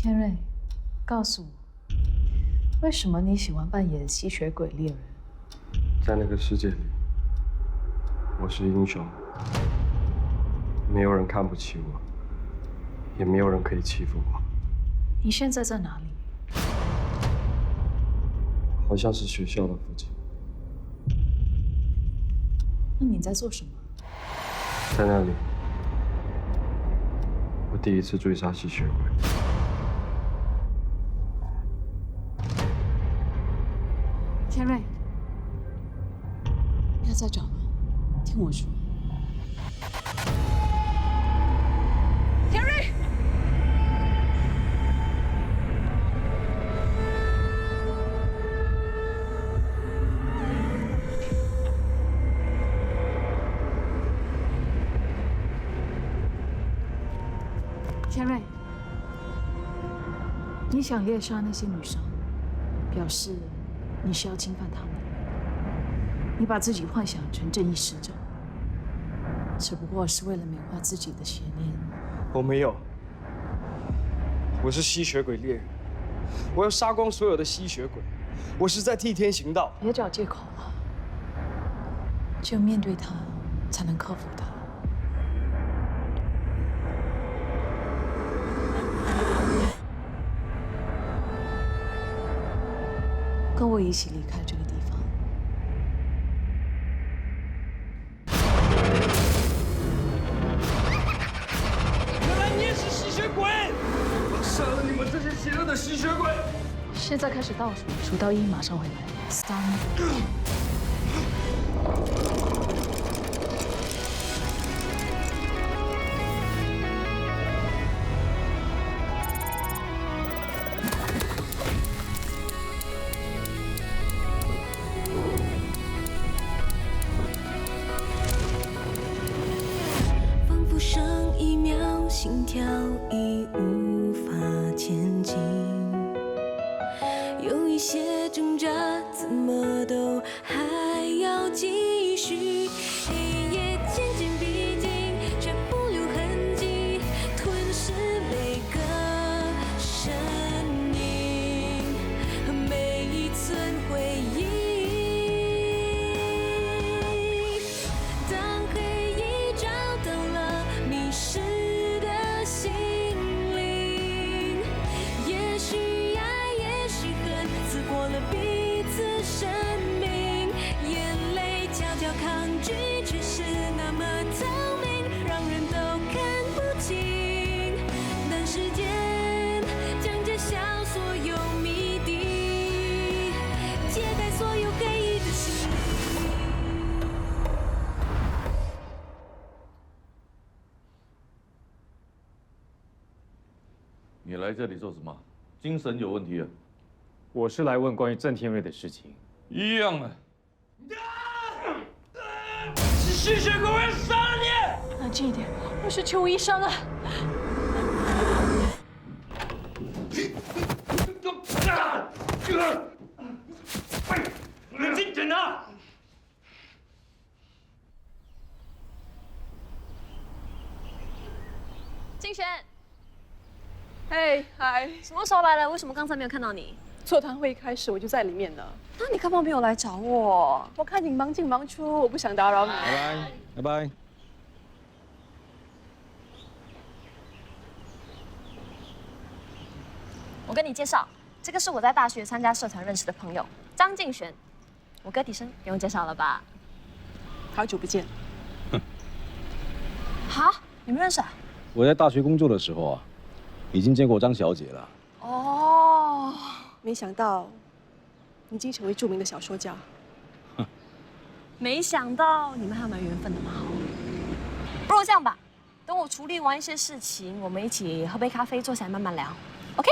天瑞，告诉我，为什么你喜欢扮演吸血鬼猎人？在那个世界里，我是英雄，没有人看不起我，也没有人可以欺负我。你现在在哪里？好像是学校的附近。那你在做什么？在那里，我第一次追杀吸血鬼。天瑞，不要再找了，听我说。天瑞，天瑞，你想猎杀那些女生，表示你是要侵犯她们。你把自己幻想成正义使者，只不过是为了美化自己的邪念。我没有，我是吸血鬼猎人，我要杀光所有的吸血鬼，我是在替天行道。别找借口了，只有面对它，才能克服它。跟我一起离开这个地方。原来你也是吸血鬼！我杀了你们这些邪恶的吸血鬼！现在开始倒数，数到1，马上回来。3。上一秒，心跳已无法前进，有一些挣扎，怎么都还要继续。黑夜渐渐逼近，却不留痕迹，吞噬每个身影和每一寸回忆。当黑夜找到了迷失的心灵，也许爱，也许恨，刺破了彼此生命。眼泪悄悄抗拒，却是那么透明，让人都看不清。但时间将揭晓所有谜底，揭开所有黑暗的心灵。你来这里做什么？精神有问题啊！我是来问关于郑天瑞的事情。一样啊！是吸血鬼，我要杀了你！冷静一点，我是求医生啊。冷静点啊！静璇，嘿，嗨！什么时候来了？为什么刚才没有看到你？座谈会开始我就在里面了。那你干嘛没有来找我？我看你忙进忙出，我不想打扰你。拜拜，拜拜。我跟你介绍，这个是我在大学参加社团认识的朋友张静璇，我哥弟生，不用介绍了吧？好久不见。好，你们认识啊？我在大学工作的时候啊，已经见过张小姐了。哦，没想到你已经成为著名的小说家。没想到你们还有蛮缘分的嘛。不如这样吧，等我处理完一些事情，我们一起喝杯咖啡，坐下来慢慢聊。OK？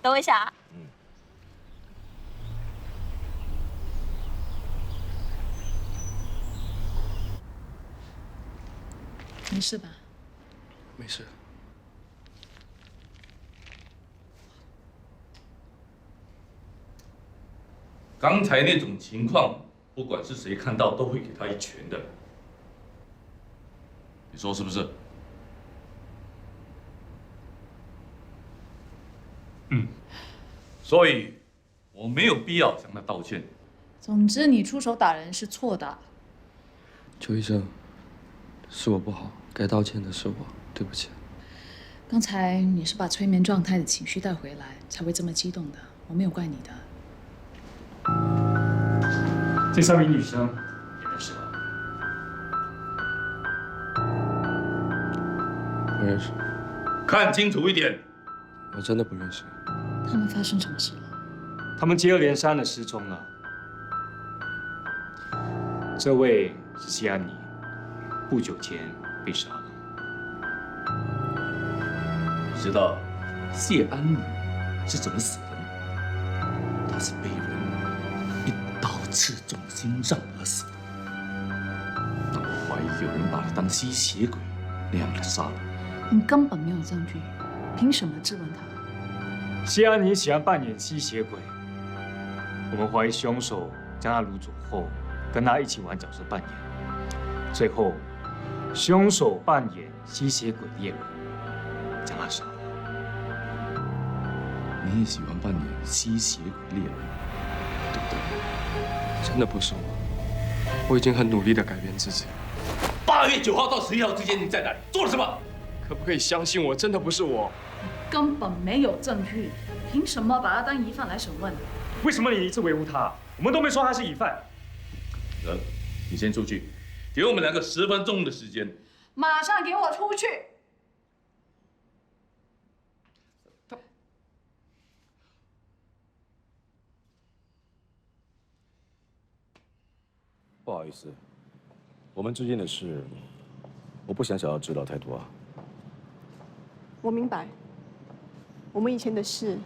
等我一下啊。没事吧？没事。刚才那种情况，不管是谁看到，都会给他一拳的。你说是不是？所以我没有必要向他道歉。总之，你出手打人是错的。邱医生，是我不好，该道歉的是我，对不起。刚才你是把催眠状态的情绪带回来，才会这么激动的。我没有怪你的。这3名女生你认识吧？不认识，看清楚一点，我真的不认识。他们发生什么事了？他们接二连三的失踪了。这位是谢安妮，不久前被杀了。你知道谢安妮是怎么死的吗？她是被人一刀刺中心脏而死的。但我怀疑有人把她当吸血鬼那样的杀了。你根本没有证据，凭什么质问他？谢安妮喜欢扮演吸血鬼，我们怀疑凶手将她掳走后，跟她一起玩角色扮演，最后凶手扮演吸血鬼猎人，将她杀了。你也喜欢扮演吸血鬼猎人，对不对？真的不是我，我已经很努力的改变自己了。 8月9号到11号之间你在哪里？做了什么？可不可以相信我？真的不是我。根本没有证据，凭什么把他当疑犯来审问？为什么你一直维护他？我们都没说他是疑犯。你先出去，给我们2个10分钟的时间。马上给我出去！不好意思，我们之间的事，我不想知道太多啊。我明白，我们以前的事，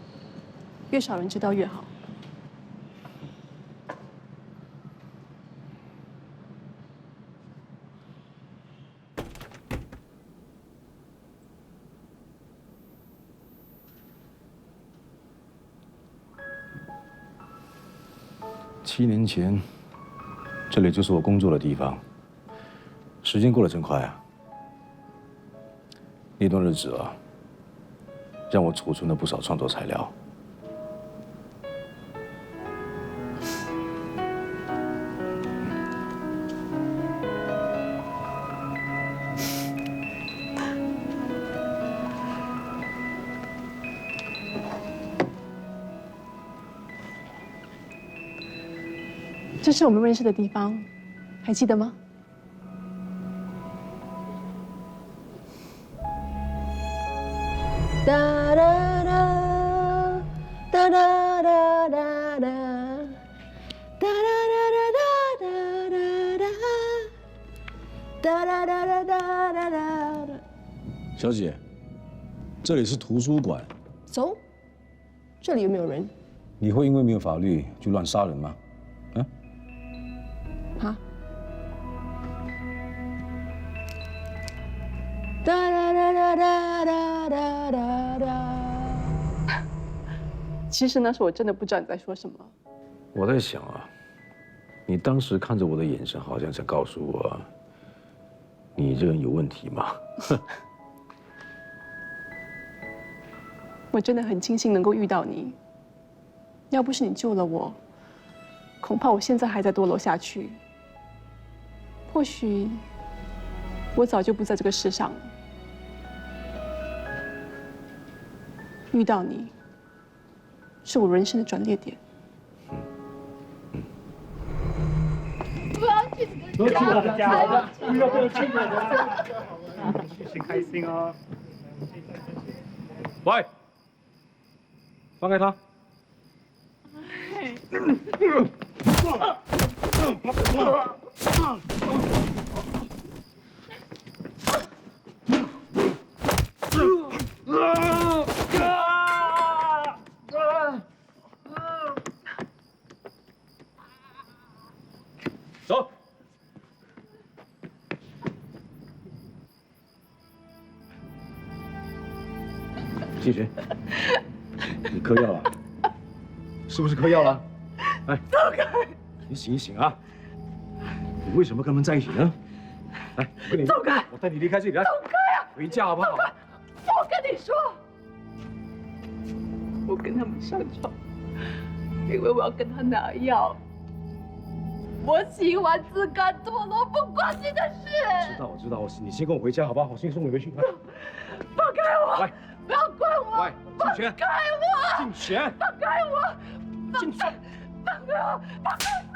越少人知道越好。7年前，这里就是我工作的地方。时间过得真快啊！那段日子啊，让我储存了不少创作材料。这是我们认识的地方，还记得吗？哒哒哒哒哒哒哒哒哒哒哒哒哒哒。小姐，这里是图书馆，走，这里有没有人？你会因为没有法律就乱杀人吗？啊？啊？哒哒哒哒哒哒哒哒哒。其实那时我真的不知道你在说什么。我在想啊，你当时看着我的眼神，好像在告诉我，你这人有问题嘛。我真的很庆幸能够遇到你。要不是你救了我，恐怕我现在还在堕落下去。或许我早就不在这个世上了。遇到你，是我人生的转捩点。都去我的家了，遇到过亲人的，谢谢开心哦。喂，放开他。走。季群，你嗑药了？是不是嗑药了？哎，走开！你醒一醒啊！你为什么跟他们在一起呢？来，我跟你走开！我带你离开这里，来，走开啊！回家好不好？我跟你说。我跟他们上床，因为我要跟他拿药。我喜欢自甘堕落，不关你的事。我知道，你先跟我回家好不好？我先送你回去。放开我！来，不要管我！喂，静璇！放开我！静璇！放开我！静璇！放开我！放开我！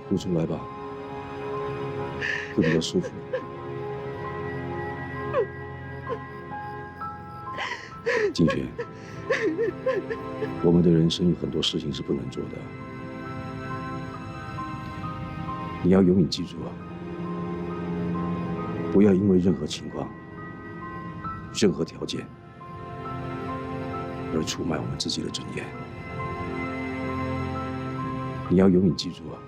哭出来吧，会比较舒服。静璇，我们的人生有很多事情是不能做的，你要永远记住啊，不要因为任何情况、任何条件而出卖我们自己的尊严。你要永远记住啊。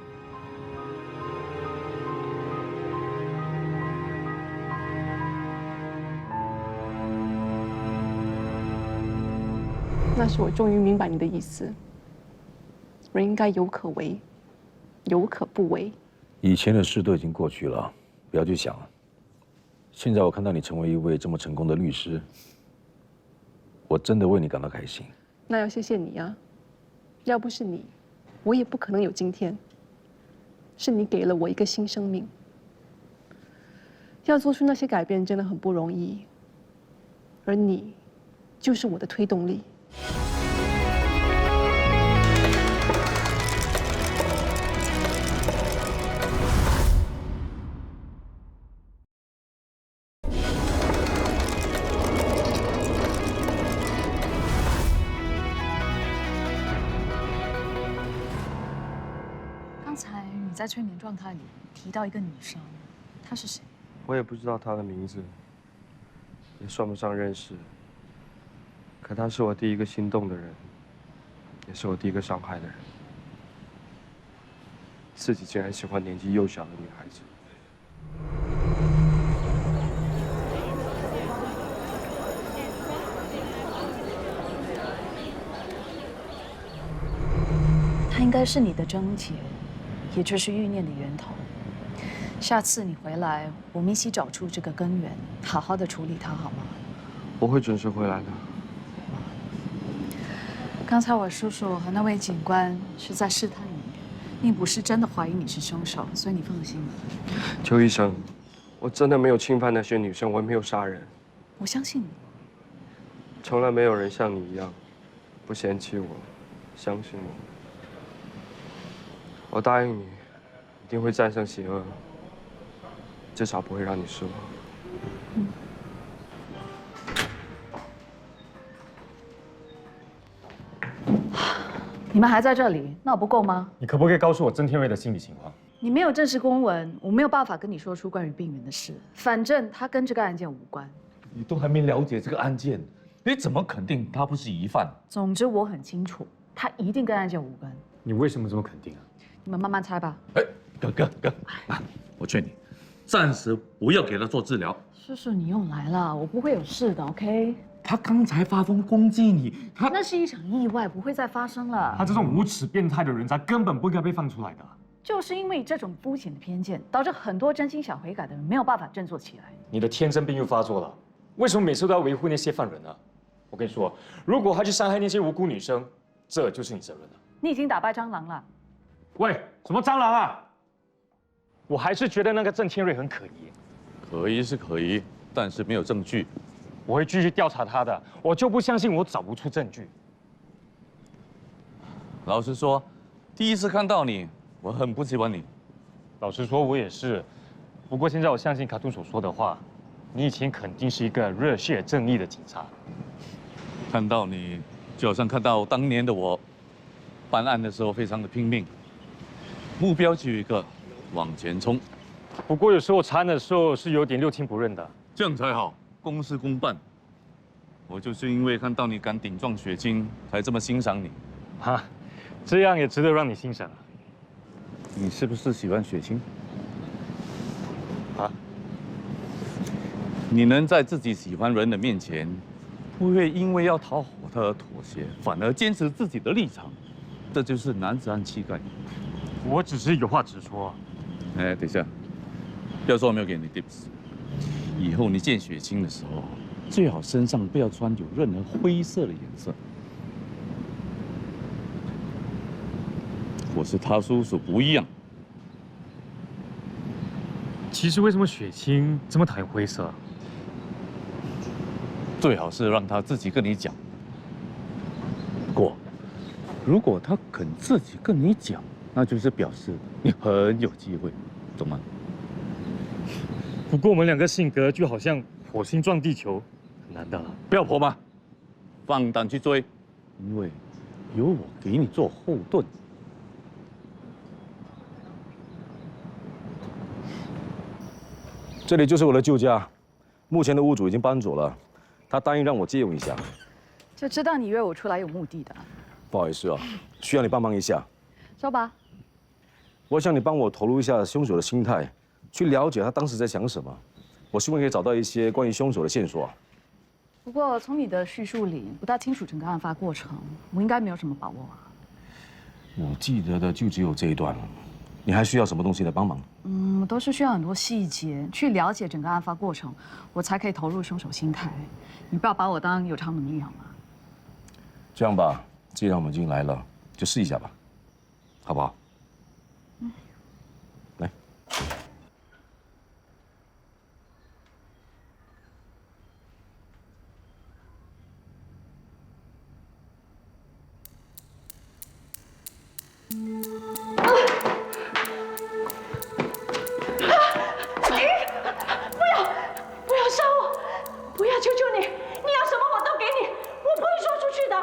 那时我终于明白你的意思。人应该有可为，有可不为。以前的事都已经过去了，不要去想了。现在我看到你成为一位这么成功的律师，我真的为你感到开心。那要谢谢你啊！要不是你，我也不可能有今天。是你给了我一个新生命。要做出那些改变真的很不容易，而你，就是我的推动力。刚才你在催眠状态里提到一个女生，她是谁？我也不知道她的名字，也算不上认识。可她是我第一个心动的人，也是我第一个伤害的人。自己竟然喜欢年纪幼小的女孩子。她应该是你的症结，也就是欲念的源头。下次你回来，我们一起找出这个根源，好好的处理它，好吗？我会准时回来的。刚才我叔叔和那位警官是在试探你，并不是真的怀疑你是凶手，所以你放心吧。邱医生，我真的没有侵犯那些女生，我也没有杀人。我相信你。从来没有人像你一样，不嫌弃我，相信我。我答应你，一定会战胜邪恶，至少不会让你失望。你们还在这里，那我不够吗？你可不可以告诉我曾天瑞的心理情况？你没有正式公文，我没有办法跟你说出关于病人的事。反正他跟这个案件无关。你都还没了解这个案件，你怎么肯定他不是疑犯？总之我很清楚，他一定跟案件无关。你为什么这么肯定啊？你们慢慢猜吧。哎，哥，我劝你，暂时不要给他做治疗。叔叔，你又来了，我不会有事的 ，OK？ 他刚才发疯攻击你，那是一场意外，不会再发生了。他这种无耻变态的人才根本不应该被放出来的。就是因为这种肤浅的偏见，导致很多真心想悔改的人没有办法振作起来。你的天生病又发作了，为什么每次都要维护那些犯人呢？我跟你说，如果他去伤害那些无辜女生，这就是你责任了。你已经打败蟑螂了。喂，什么蟑螂啊？我还是觉得那个郑天瑞很可疑。可疑是可疑，但是没有证据。我会继续调查他的，我就不相信我找不出证据。老实说，第一次看到你，我很不喜欢你。老实说，我也是。不过现在我相信卡顿所说的话，你以前肯定是一个热血正义的警察。看到你，就好像看到当年的我，办案的时候非常的拼命，目标只有一个，往前冲。不过有时候查案的时候是有点六亲不认的。这样才好，公事公办。我就是因为看到你敢顶撞雪清，才这么欣赏你。哈，这样也值得让你欣赏啊。你是不是喜欢雪清？啊？你能在自己喜欢人的面前，不会因为要讨好他而妥协，反而坚持自己的立场，这就是男子汉气概。我只是有话直说。哎，等一下，不要说我没有给你 tips。以后你见雪清的时候，最好身上不要穿有任何灰色的颜色。我是他叔叔不一样。其实为什么雪清这么讨厌灰色？最好是让他自己跟你讲。不过，如果他肯自己跟你讲，那就是表示你很有机会，懂吗？不过我们两个性格就好像火星撞地球，很难的。不要婆妈，放胆去追，因为有我给你做后盾。这里就是我的旧家，目前的屋主已经搬走了，他答应让我借用一下。就知道你约我出来有目的的。不好意思啊，需要你帮忙一下。说吧。我想你帮我投入一下凶手的心态，去了解他当时在想什么。我希望可以找到一些关于凶手的线索。不过从你的叙述里不大清楚整个案发过程，我应该没有什么把握啊。我记得的就只有这一段了。你还需要什么东西的帮忙？都是需要很多细节去了解整个案发过程，我才可以投入凶手心态。你不要把我当有超能力好吗？这样吧，既然我们已经来了，就试一下吧，好不好？来。不要杀我！不要，求求你！你要什么我都给你，我不会说出去的。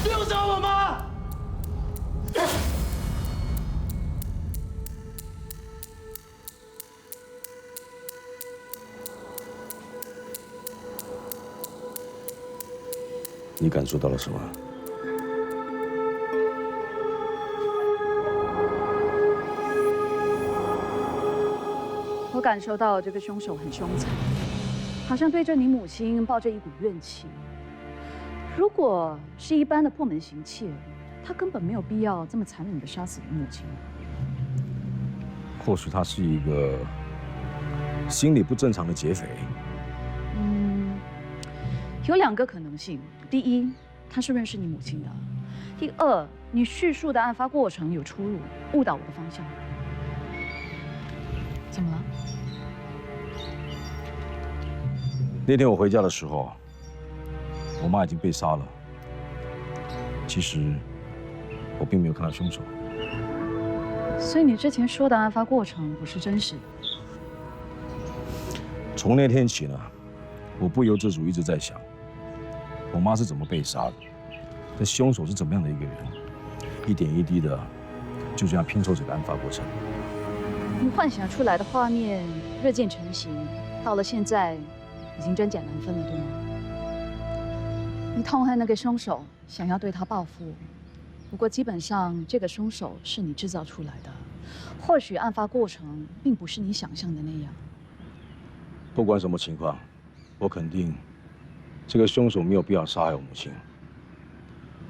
你有杀我吗？你感受到了什么？我感受到这个凶手很凶残，好像对着你母亲抱着一股怨气。如果是一般的破门行窃，他根本没有必要这么残忍地杀死你母亲。或许他是一个心理不正常的劫匪。有两个可能性：第一，他是认识你母亲的；第二，你叙述的案发过程有出入，误导我的方向。怎么了？那天我回家的时候，我妈已经被杀了。其实我并没有看到凶手。所以你之前说的案发过程不是真实的？从那天起呢，我不由自主一直在想，我妈是怎么被杀的，这凶手是怎么样的一个人，一点一滴的就这样拼凑这个案发过程。你幻想出来的画面日渐成型，到了现在已经真假难分了，对吗？你痛恨那个凶手，想要对他报复，不过基本上这个凶手是你制造出来的，或许案发过程并不是你想象的那样。不管什么情况，我肯定这个凶手没有必要杀害我母亲。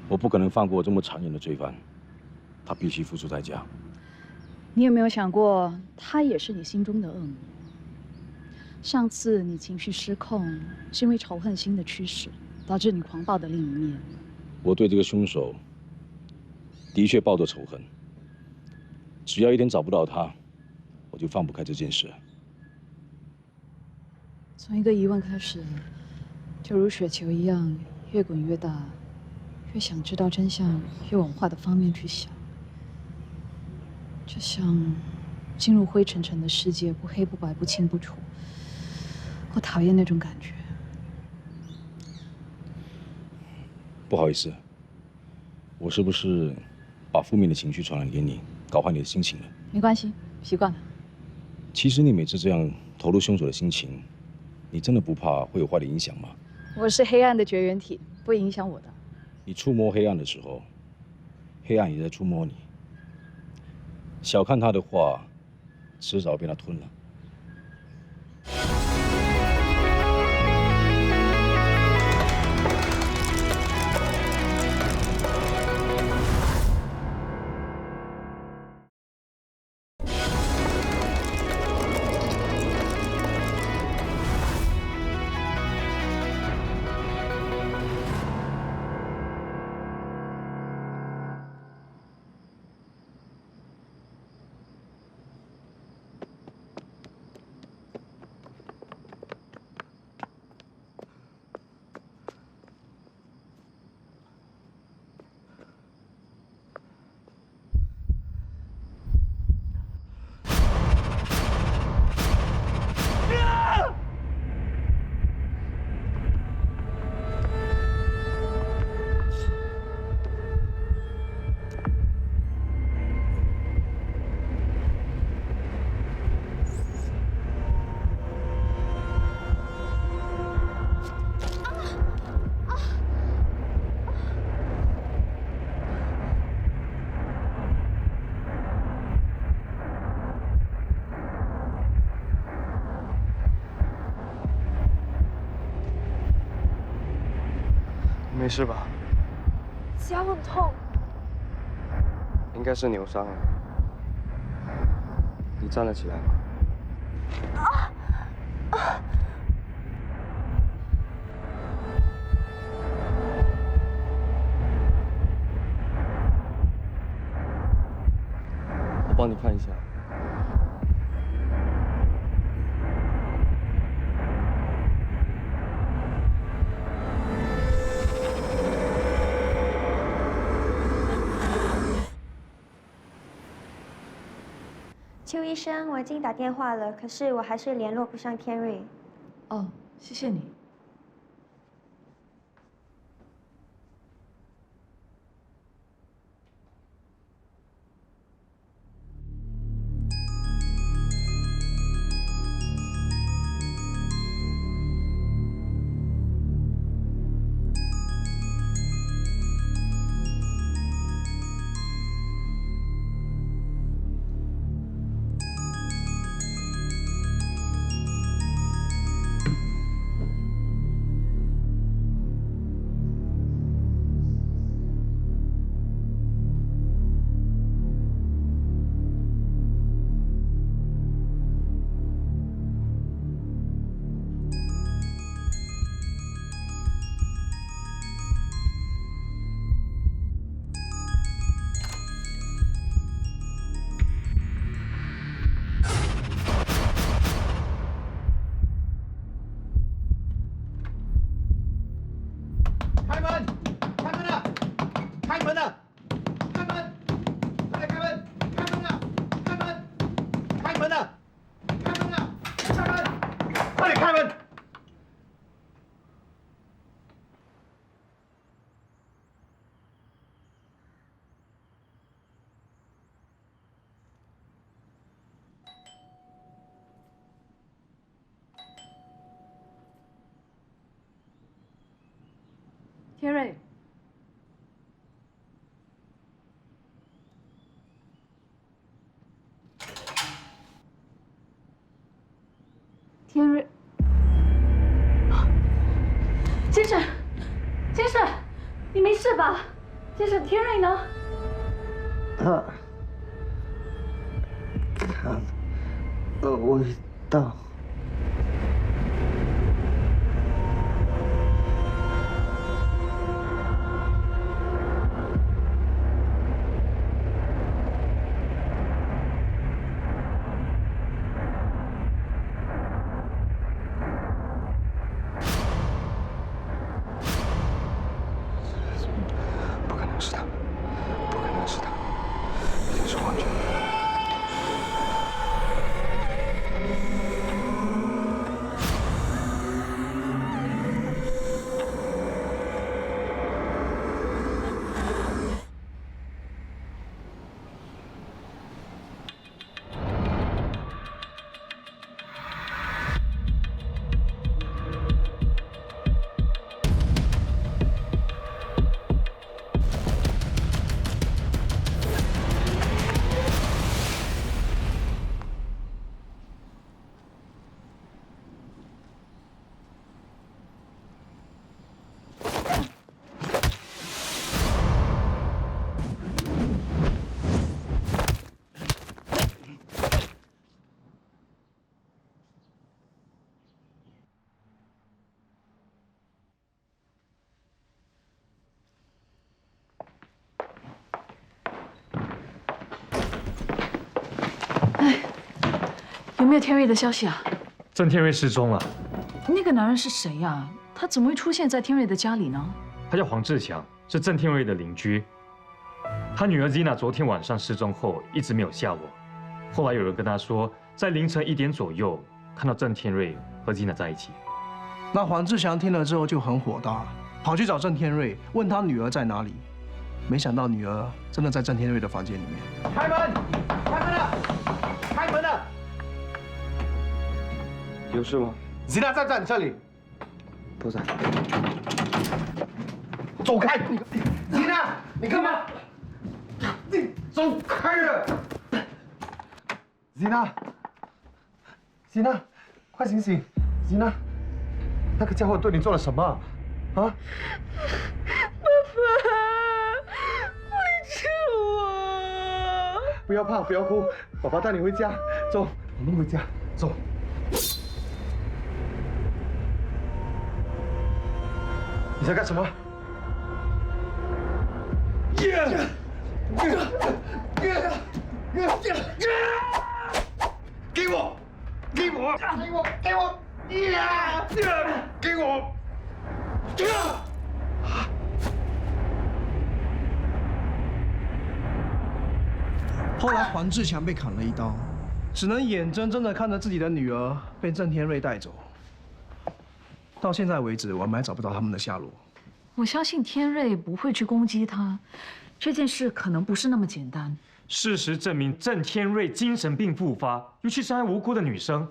我不可能放过这么残忍的罪犯，他必须付出代价。你有没有想过，他也是你心中的恶魔？上次你情绪失控，是因为仇恨心的驱使，导致你狂暴的另一面。我对这个凶手的确抱着仇恨，只要一天找不到他，我就放不开这件事。从一个疑问开始，就如雪球一样，越滚越大，越想知道真相，越往坏的方面去想。就像进入灰沉沉的世界，不黑不白，不清不楚。我讨厌那种感觉。不好意思，我是不是把负面的情绪传染给你，搞坏你的心情了？没关系，习惯了。其实你每次这样投入凶手的心情，你真的不怕会有坏的影响吗？我是黑暗的绝缘体，不影响我的。你触摸黑暗的时候，黑暗也在触摸你。小看他的话，迟早被他吞了。没事吧？脚很痛。应该是扭伤了。你站得起来吗？我帮你看一下。邱医生，我已经打电话了，可是我还是联络不上天瑞。哦，谢谢你。天瑞，天瑞，先生，先生，你没事吧？先生，天瑞呢？他的味道。不可能是他，不可能是他，一定是幻觉。有没有天瑞的消息啊？郑天瑞失踪了，那个男人是谁呀？他怎么会出现在天瑞的家里呢？他叫黄志强，是郑天瑞的邻居。他女儿 Zina 昨天晚上失踪后一直没有下落，后来有人跟他说，在凌晨1点左右看到郑天瑞和 Zina 在一起。那黄志强听了之后就很火大，跑去找郑天瑞，问他女儿在哪里。没想到女儿真的在郑天瑞的房间里面。开门！开门了！开门了！有事吗？ Zina 在不在你这里？不在。走开！你 Zina， 你干嘛？你走开了 ！Zina， 快醒醒 ！Zina， 那个家伙对你做了什么？啊？爸爸，你救我！不要怕，不要哭，爸爸带你回家。走，我们回家。走。你在干什么？给我！给我！给我！给我！给我！后来黄志强被砍了一刀，只能眼睁睁的看着自己的女儿被郑天瑞带走。到现在为止，我们还找不到他们的下落。我相信天瑞不会去攻击他，这件事可能不是那么简单。事实证明，郑天瑞精神病复发，尤其伤害无辜的女生。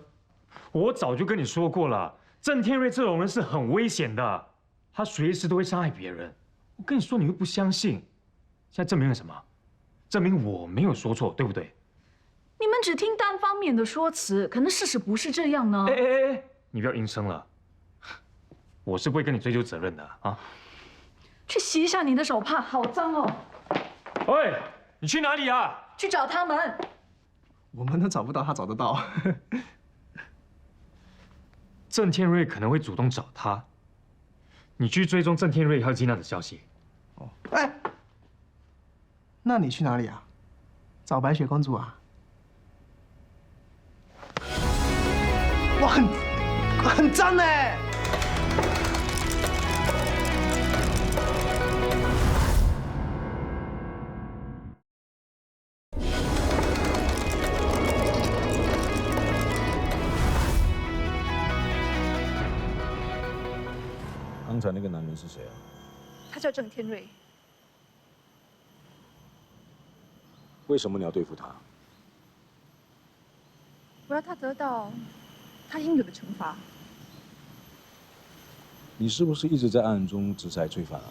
我早就跟你说过了，郑天瑞这种人是很危险的，他随时都会伤害别人。我跟你说，你又不相信，现在证明了什么？证明我没有说错，对不对？你们只听单方面的说辞，可能事实不是这样呢。哎，你不要应声了，我是不会跟你追究责任的啊。去洗一下你的手帕，好脏哦。喂，你去哪里啊？去找他们。我们都找不到，他找得到。郑天瑞可能会主动找他，你去追踪郑天瑞和吉娜的消息。哦，哎，那你去哪里啊？找白雪公主啊？哇，很脏哎！刚才那个男人是谁啊？他叫郑天瑞。为什么你要对付他？我要他得到他应有的惩罚。你是不是一直在暗中制裁罪犯啊？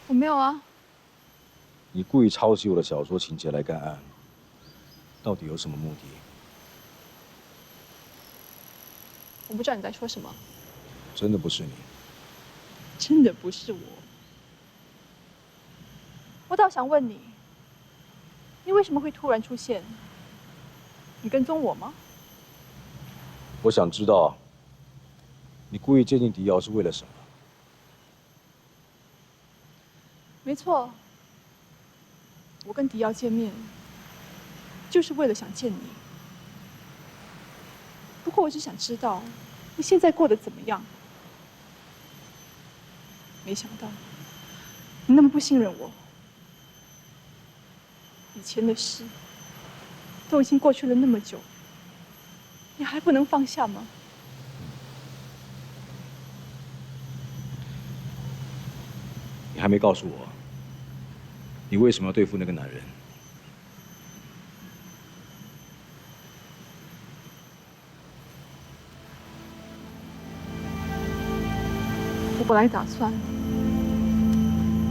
我没有啊。你故意抄袭我的小说情节来干案，到底有什么目的？我不知道你在说什么。真的不是你？真的不是我。我倒想问你，你为什么会突然出现？你跟踪我吗？我想知道，你故意接近迪瑶是为了什么？没错，我跟迪瑶见面，就是为了想见你。不过我只想知道，你现在过得怎么样？没想到，你那么不信任我。以前的事都已经过去了那么久，你还不能放下吗？你还没告诉我，你为什么要对付那个男人？我本来打算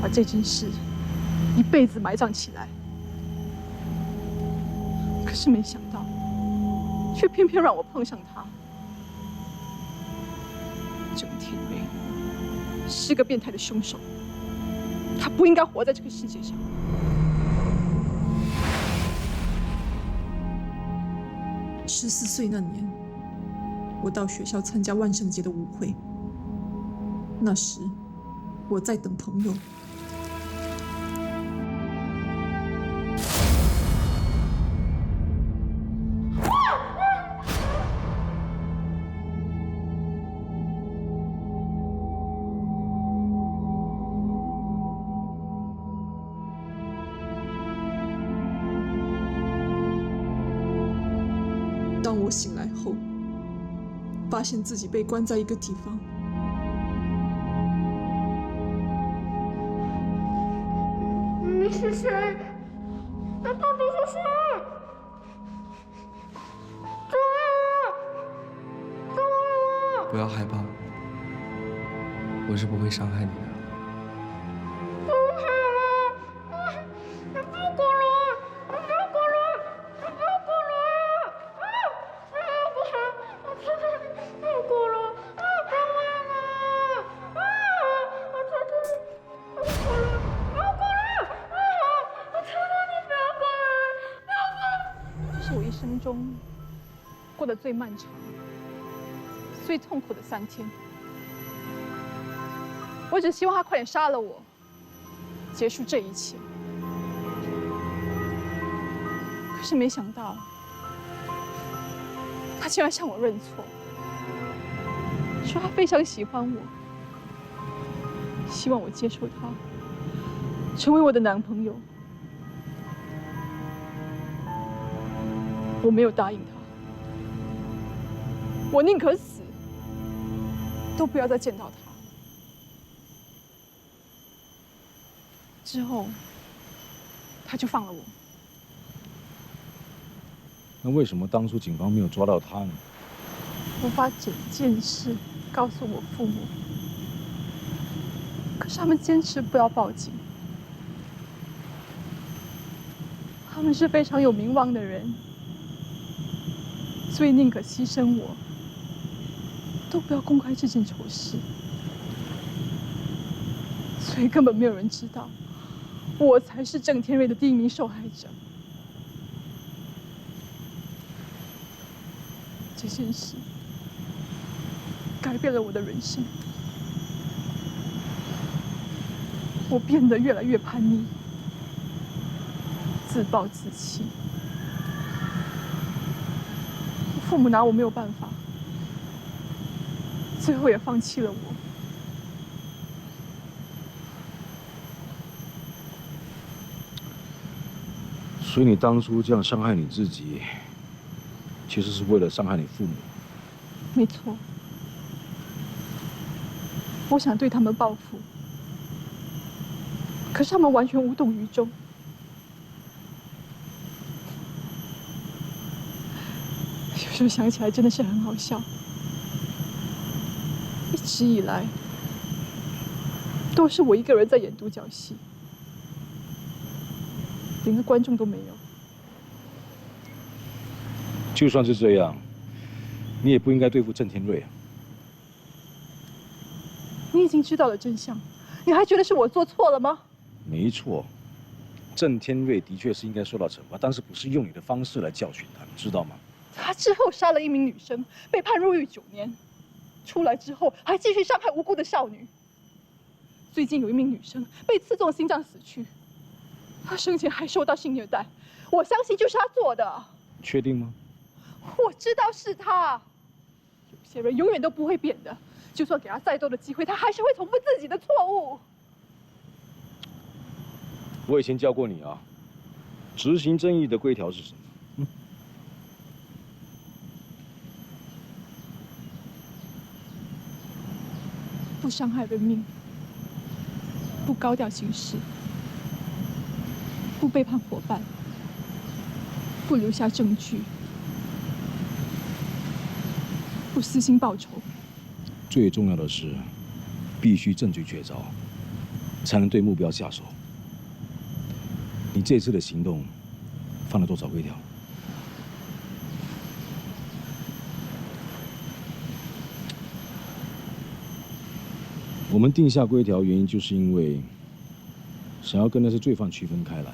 把这件事一辈子埋葬起来，可是没想到，却偏偏让我碰上他。郑天瑞是个变态的凶手，他不应该活在这个世界上。14岁那年，我到学校参加万圣节的舞会。那时，我在等朋友。当我醒来后，发现自己被关在一个地方，你是谁？他到底是谁？救命！救命！不要害怕，我是不会伤害你的。不害了！你不要过来！你不要过来！你不要过来！啊！你不要过来！我求求你不要过来！啊！救命啊！啊！我求求你不要过来！不要过来！啊！我求求你不要过来！不要过来！这是我一生中过得最漫长、最痛苦的3天。我只希望他快点杀了我，结束这一切。可是没想到，他竟然向我认错，说他非常喜欢我，希望我接受他，成为我的男朋友。我没有答应他，我宁可死，都不要再见到他。之后，他就放了我。那为什么当初警方没有抓到他呢？我把整件事告诉我父母，可是他们坚持不要报警。他们是非常有名望的人，所以宁可牺牲我，都不要公开这件丑事。所以根本没有人知道，我才是郑天瑞的第1名受害者。这件事改变了我的人生，我变得越来越叛逆，自暴自弃。父母拿我没有办法，最后也放弃了我。所以你当初这样伤害你自己，其实是为了伤害你父母。没错，我想对他们报复，可是他们完全无动于衷。有时候想起来真的是很好笑。一直以来，都是我一个人在演独角戏，连个观众都没有。就算是这样，你也不应该对付郑天瑞啊。你已经知道了真相，你还觉得是我做错了吗？没错，郑天瑞的确是应该受到惩罚，但是不是用你的方式来教训他，你知道吗？他之后杀了1名女生，被判入狱9年，出来之后还继续伤害无辜的少女。最近有1名女生被刺中心脏死去，她生前还受到性虐待，我相信就是他做的。确定吗？我知道是他。有些人永远都不会变的，就算给他再多的机会，他还是会重复自己的错误。我以前教过你啊，执行正义的规条是什么？不伤害人命，不高调行事，不背叛伙伴，不留下证据，不私心报仇。最重要的是，必须证据确凿，才能对目标下手。你这次的行动犯了多少规条？我们定下规条原因，就是因为想要跟那些罪犯区分开来。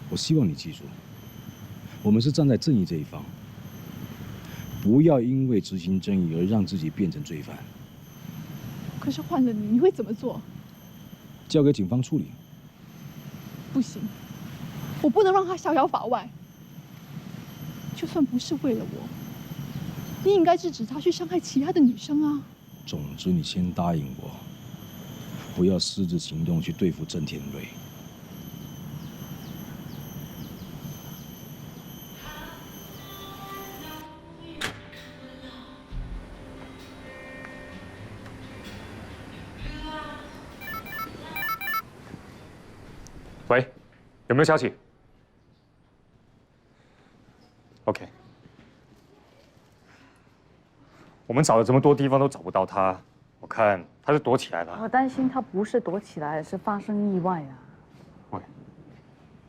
我希望你记住，我们是站在正义这一方，不要因为执行正义而让自己变成罪犯。可是换了你，你会怎么做？交给警方处理。不行，我不能让他逍遥法外。就算不是为了我，你应该制止他去伤害其他的女生啊。总之，你先答应我，不要私自行动去对付郑天瑞。有没有消息 ？OK。我们找了这么多地方都找不到他，我看他是躲起来了。我担心他不是躲起来，是发生意外啊。喂，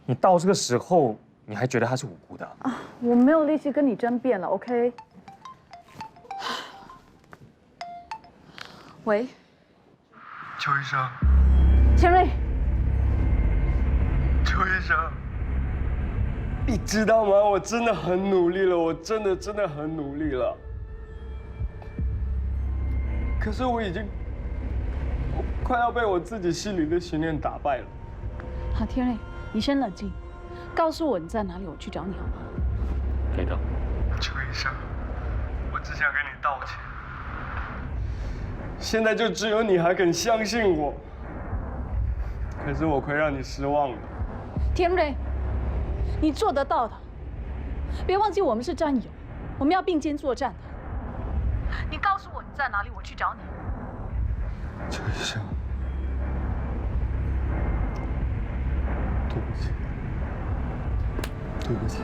你到这个时候，你还觉得他是无辜的？啊，我没有力气跟你争辩了 ，OK？ 喂，邱医生，千瑞，邱医生，你知道吗？我真的很努力了，我真的很努力了。可是我快要被我自己心里的信念打败了。好，天瑞，你先冷静，告诉我你在哪里，我去找你好吗？给的。邱医生，我只想跟你道歉。现在就只有你还肯相信我，可是我会让你失望的。天瑞，你做得到的，别忘记我们是战友，我们要并肩作战的。你告诉我你在哪里，我去找你。邱医生，对不起，对不起。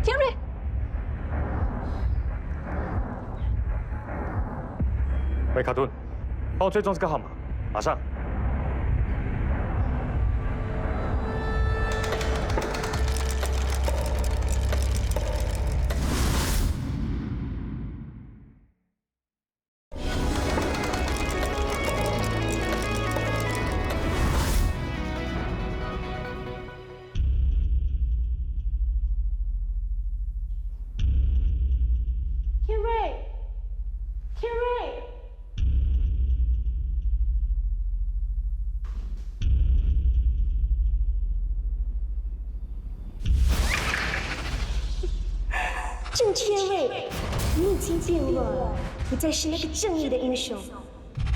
天瑞。喂，卡顿，帮我追踪这个号码，马上。天瑞，天瑞。郑天瑞，你已经变弱了，不再是那个正义的英雄，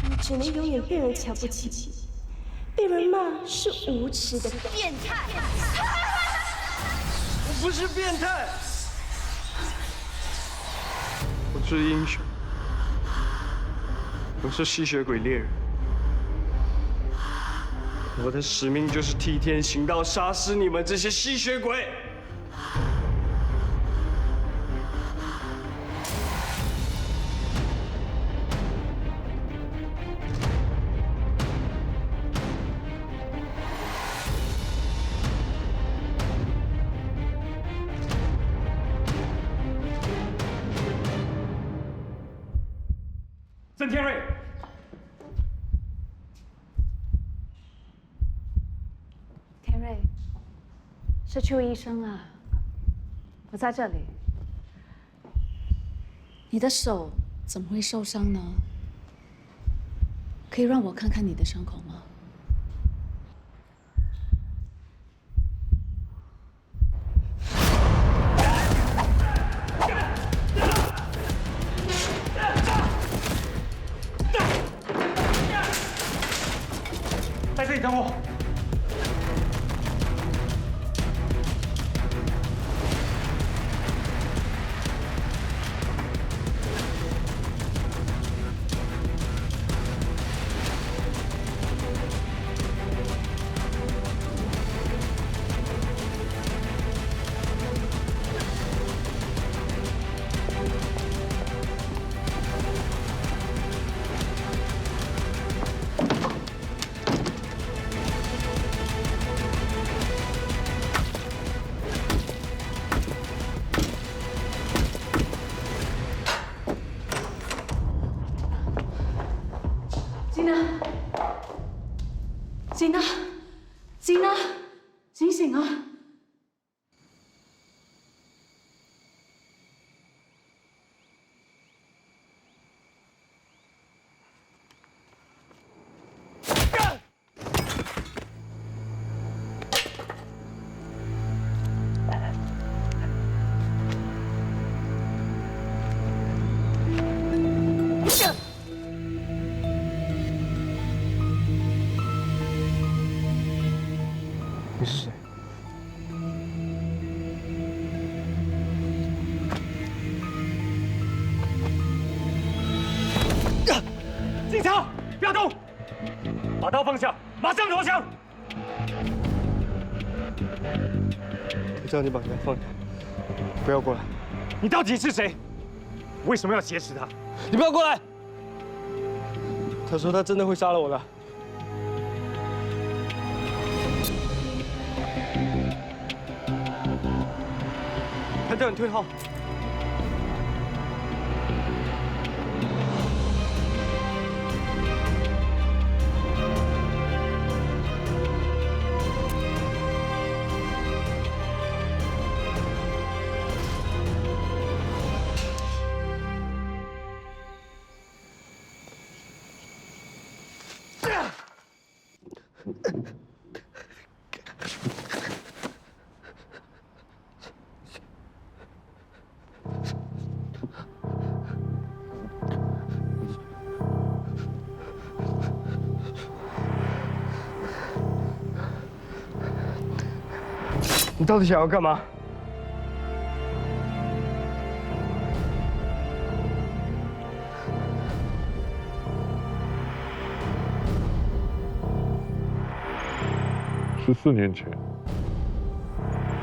你只能永远被人瞧不起，被人骂是无耻的变态。我不是变态，我是英雄，我是吸血鬼猎人，我的使命就是替天行道，杀死你们这些吸血鬼。郑天瑞，天瑞，是邱医生啊，我在这里。你的手怎么会受伤呢？可以让我看看你的伤口吗？在这里等我。吉娜，醒醒啊！你是谁？警察，不要动！把刀放下，马上投降！我叫你把枪放下，不要过来！你到底是谁？为什么要挟持他？你不要过来！他说他真的会杀了我的。他叫你退后。 你到底想要干嘛？14年前，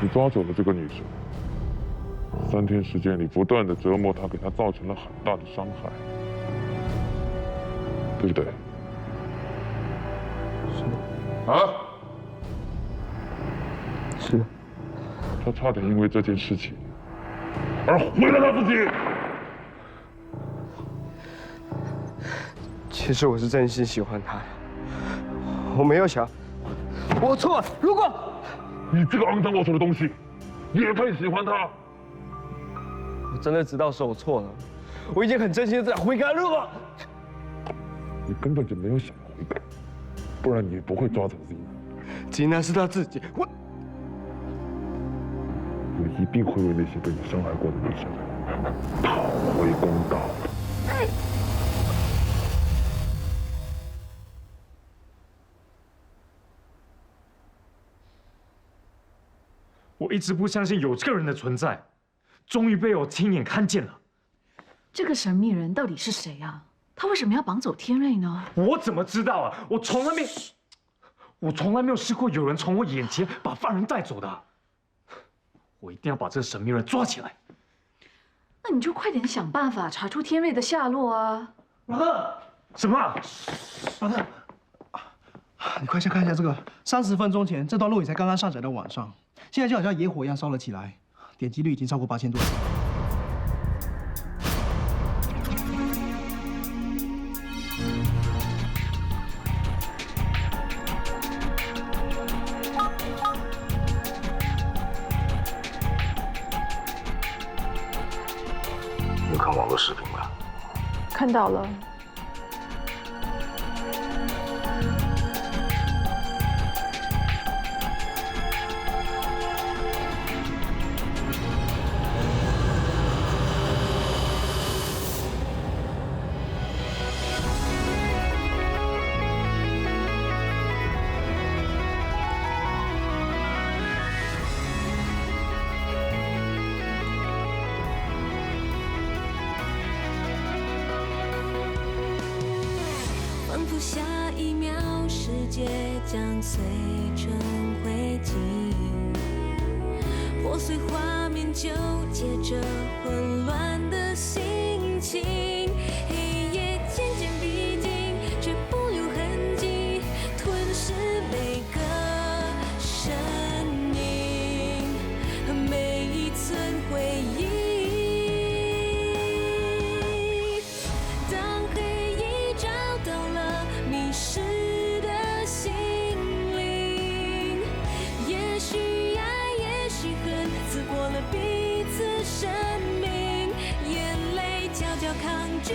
你抓走了这个女生，3天时间里不断的折磨她，给她造成了很大的伤害，对不对？是。啊？是。 他差点因为这件事情而毁了他自己。其实我是真心喜欢他，我没有想，我错了。如果你这个肮脏龌龊的东西，也配喜欢他？我真的知道是我错了，我已经很真心的在悔改。如果你根本就没有想悔改，不然你也不会抓走吉娜。吉娜是他自己，我一定会为那些被你伤害过的女生讨回公道的。我一直不相信有这个人的存在，终于被我亲眼看见了。这个神秘人到底是谁啊？他为什么要绑走天瑞呢？我怎么知道啊？我从来没有试过有人从我眼前把犯人带走的。我一定要把这个神秘人抓起来。那你就快点想办法查出天瑞的下落啊！老特，什么？老特，你快先看一下这个，30分钟前这段录影才刚刚上载到网上，现在就好像野火一样烧了起来，点击率已经超过8000多。你有看网络视频吗？看到了。仿佛下一秒世界将碎成灰烬，破碎画面纠结着混乱的心情，黑夜渐渐逼近，却不留痕迹，吞噬每个身影和每一寸回忆。当黑夜找到了迷失的心灵，也许爱，也许恨，刺破了彼此生命，眼泪悄悄抗拒。